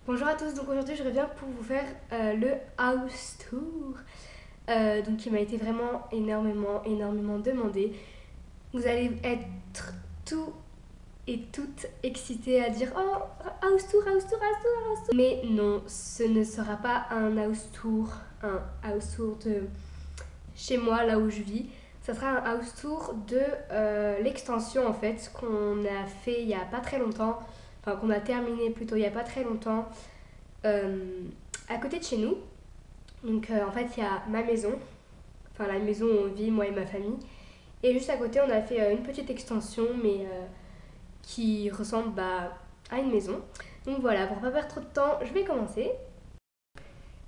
Bonjour à tous, donc aujourd'hui je reviens pour vous faire le house tour, donc qui m'a été vraiment énormément demandé. Vous allez être tout et toutes excités à dire oh house tour, house tour, house tour, house tour. Mais non, ce ne sera pas un house tour de chez moi là où je vis. Ça sera un house tour de l'extension en fait qu'on a fait il y a pas très longtemps, enfin qu'on a terminé plutôt il y a pas très longtemps. À côté de chez nous. Donc en fait il y a ma maison, enfin la maison où on vit moi et ma famille. Et juste à côté on a fait une petite extension mais qui ressemble à une maison. Donc voilà, pour pas perdre trop de temps, je vais commencer.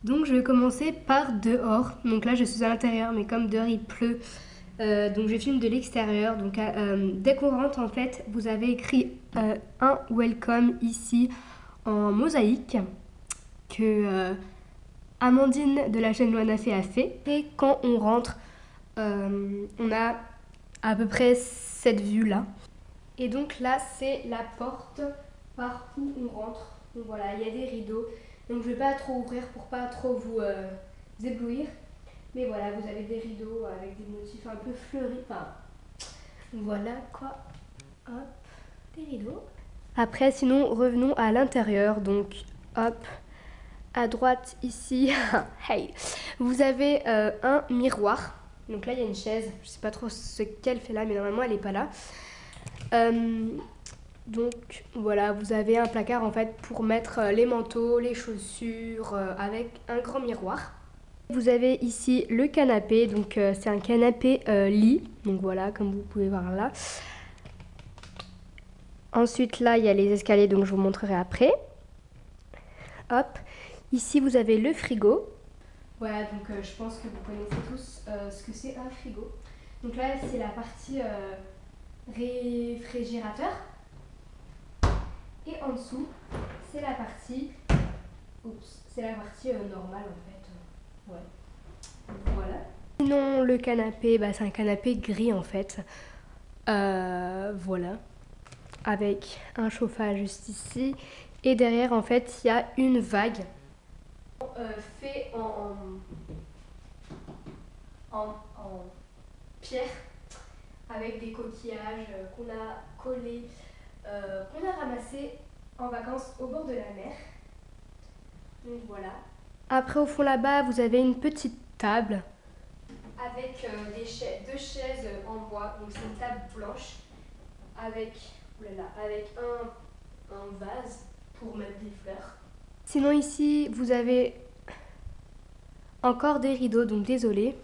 Donc je vais commencer par dehors. Donc là je suis à l'intérieur mais comme dehors il pleut, donc je filme de l'extérieur. Donc dès qu'on rentre en fait vous avez écrit un welcome ici en mosaïque que Amandine de la chaîne Loana a fait. Et quand on rentre, on a à peu près cette vue là. Et donc là, c'est la porte par où on rentre. Donc voilà, il y a des rideaux. Donc je vais pas trop ouvrir pour pas trop vous éblouir. Mais voilà, vous avez des rideaux avec des motifs un peu fleuris. Enfin, voilà quoi. Hop, des rideaux. Après, sinon, revenons à l'intérieur. Donc, hop. À droite ici, hey, vous avez un miroir. Donc là il y a une chaise, je sais pas trop ce qu'elle fait là, mais normalement elle est pas là. Donc voilà, vous avez un placard en fait pour mettre les manteaux, les chaussures avec un grand miroir. Vous avez ici le canapé, donc c'est un canapé lit, donc voilà comme vous pouvez voir là. Ensuite là il y a les escaliers, donc je vous montrerai après. Hop. Ici, vous avez le frigo. Voilà, donc je pense que vous connaissez tous ce que c'est un frigo. Donc là, c'est la partie réfrigérateur. Et en dessous, c'est la partie... Oups, c'est la partie normale en fait. Ouais. Voilà. Sinon, le canapé, c'est un canapé gris en fait. Voilà. Avec un chauffage juste ici. Et derrière, en fait, il y a une vague. Fait en pierre avec des coquillages qu'on a collés, qu'on a ramassés en vacances au bord de la mer. Donc voilà. Après au fond là-bas vous avez une petite table avec deux chaises en bois. Donc c'est une table blanche avec, avec un vase pour mettre des fleurs. Sinon ici vous avez encore des rideaux, donc désolé.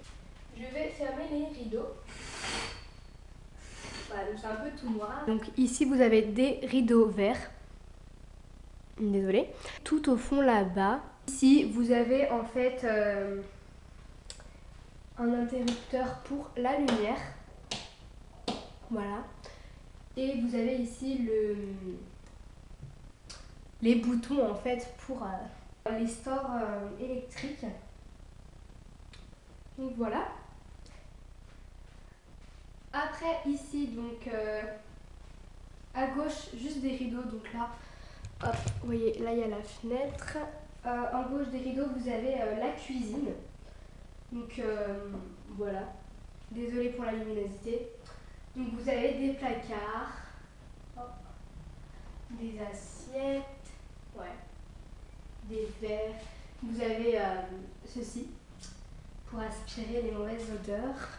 Je vais fermer les rideaux. Voilà, donc c'est un peu tout noir. Donc ici vous avez des rideaux verts. Désolée. Tout au fond là-bas. Ici vous avez en fait un interrupteur pour la lumière. Voilà. Et vous avez ici les boutons en fait pour les stores électriques. Donc voilà. Après ici donc à gauche juste des rideaux, donc là hop, vous voyez là il y a la fenêtre. En gauche des rideaux vous avez la cuisine. Donc voilà. Désolée pour la luminosité. Donc vous avez des placards, hop, des assiettes, ouais, des verres. Vous avez ceci pour aspirer les mauvaises odeurs.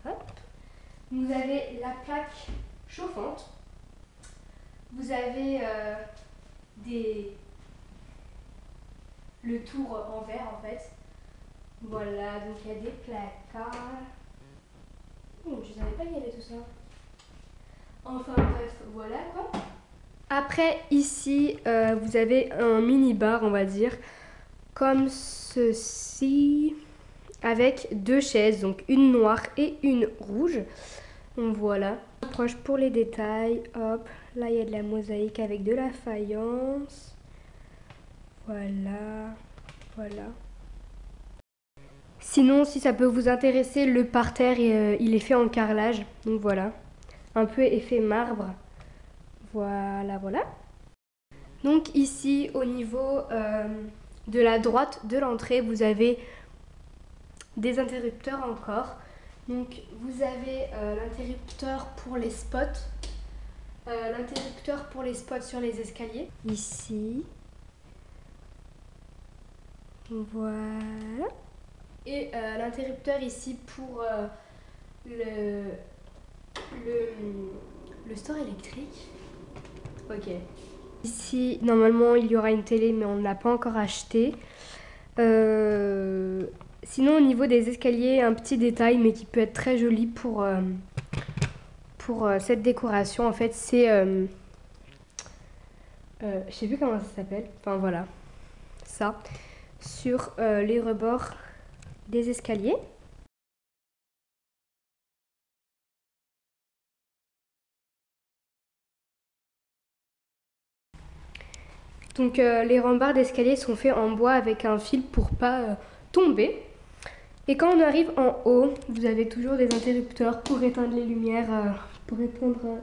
Hop. Vous avez la plaque chauffante. Vous avez le tour en verre en fait. Voilà, donc il y a des placards. Je savais pas qu'il y avait tout ça. Enfin bref, voilà quoi. Après ici, vous avez un mini bar on va dire, comme ceci, avec deux chaises, donc une noire et une rouge. Donc voilà. Approche pour les détails. Hop, là il y a de la mosaïque avec de la faïence. Voilà, voilà. Sinon, si ça peut vous intéresser, le parterre il est fait en carrelage. Donc voilà, un peu effet marbre. Voilà, voilà. Donc ici au niveau de la droite de l'entrée, vous avez des interrupteurs encore. Donc vous avez l'interrupteur pour les spots. L'interrupteur pour les spots sur les escaliers. Ici. Voilà. Et l'interrupteur ici pour le store électrique. Ok. Ici, normalement, il y aura une télé, mais on ne l'a pas encore achetée. Sinon, au niveau des escaliers, un petit détail, mais qui peut être très joli pour cette décoration. En fait, c'est... je sais plus comment ça s'appelle. Enfin, voilà. Ça. Sur les rebords des escaliers. Donc les rambardes d'escalier sont faits en bois avec un fil pour pas tomber. Et quand on arrive en haut, vous avez toujours des interrupteurs pour éteindre les lumières, pour éteindre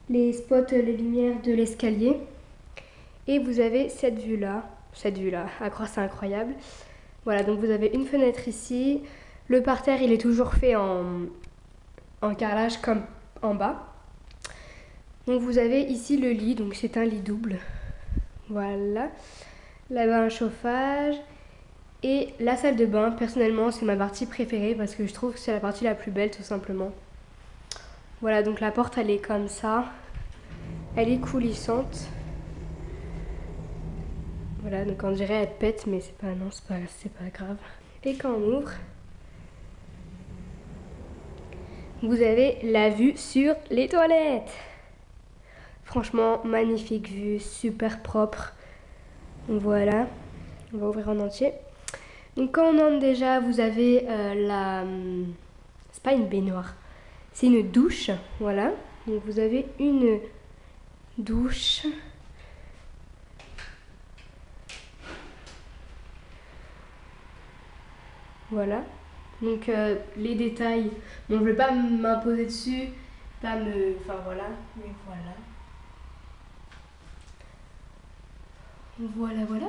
les spots, les lumières de l'escalier. Et vous avez cette vue-là, à croire c'est incroyable. Voilà, donc vous avez une fenêtre ici. Le parterre, il est toujours fait en carrelage comme en bas. Donc vous avez ici le lit, donc c'est un lit double. Voilà. Là-bas un chauffage. Et la salle de bain, personnellement, c'est ma partie préférée parce que je trouve que c'est la partie la plus belle tout simplement. Voilà, donc la porte elle est comme ça. Elle est coulissante. Voilà, donc on dirait elle pète, mais c'est pas, non, c'est pas grave. Et quand on ouvre, vous avez la vue sur les toilettes. Franchement, magnifique vue, super propre. Voilà, on va ouvrir en entier. Donc quand on entre déjà, vous avez c'est pas une baignoire, c'est une douche, voilà. Donc vous avez une douche. Voilà. Donc les détails, bon je vais pas m'imposer dessus, enfin voilà, mais voilà. Voilà, voilà.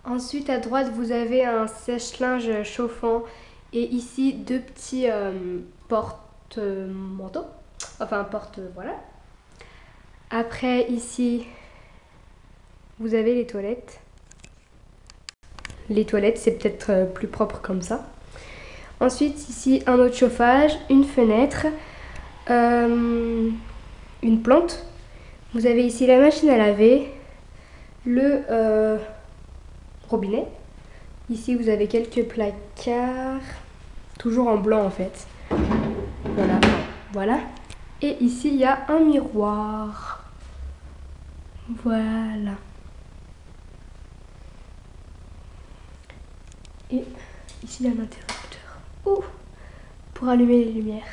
Ensuite, à droite, vous avez un sèche-linge chauffant et ici deux petits porte-manteaux. Enfin, voilà. Après, ici, vous avez les toilettes. Les toilettes, c'est peut-être plus propre comme ça. Ensuite, ici, un autre chauffage, une fenêtre, une plante. Vous avez ici la machine à laver, le robinet. Ici, vous avez quelques placards, toujours en blanc en fait. Voilà, voilà. Et ici, il y a un miroir. Voilà. Et ici, il y a un interrupteur. Ouh, pour allumer les lumières.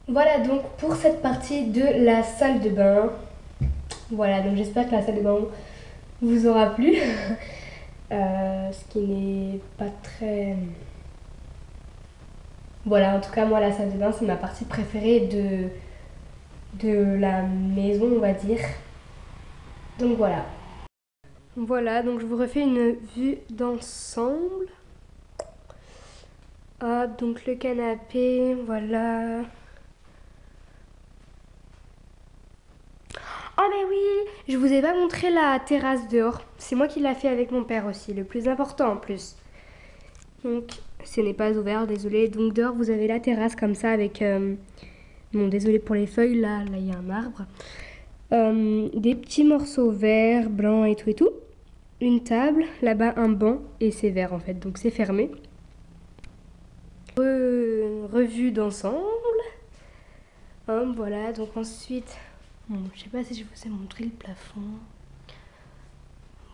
Voilà donc pour cette partie de la salle de bain. Voilà, donc j'espère que la salle de bain vous aura plu. Ce qui n'est pas très... Voilà, en tout cas moi la salle de bain c'est ma partie préférée de la maison on va dire. Donc voilà. Voilà, donc je vous refais une vue d'ensemble. Hop, donc le canapé, voilà. Oh mais oui, je vous ai pas montré la terrasse dehors. C'est moi qui l'ai fait avec mon père aussi, le plus important en plus. Donc ce n'est pas ouvert, désolé. Donc dehors vous avez la terrasse comme ça avec... Bon désolé pour les feuilles, là il y a un arbre. Des petits morceaux verts, blancs et tout et tout. Une table, là-bas un banc et c'est vert en fait, donc c'est fermé. Revue d'ensemble. Voilà, donc ensuite... Bon, je sais pas si je vous ai montré le plafond.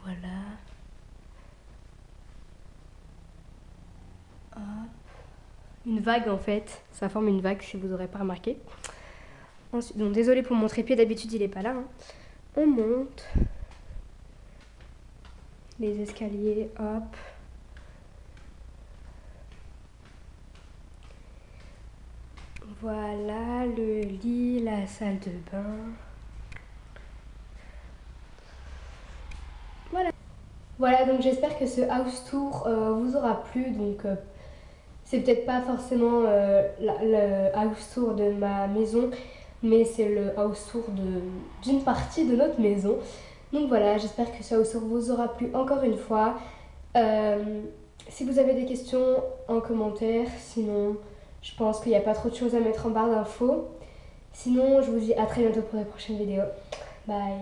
Voilà. Hop. Une vague en fait, ça forme une vague si vous n'aurez pas remarqué. Ensuite, donc désolé pour mon trépied, d'habitude il est pas là. Hein. On monte. Les escaliers, hop. Voilà le lit, la salle de bain. Voilà, donc j'espère que ce house tour vous aura plu. Donc c'est peut-être pas forcément le house tour de ma maison, mais c'est le house tour d'une partie de notre maison. Donc voilà, j'espère que ce house tour vous aura plu encore une fois. Si vous avez des questions en commentaire, sinon je pense qu'il n'y a pas trop de choses à mettre en barre d'infos. Sinon, je vous dis à très bientôt pour la prochaine vidéo. Bye.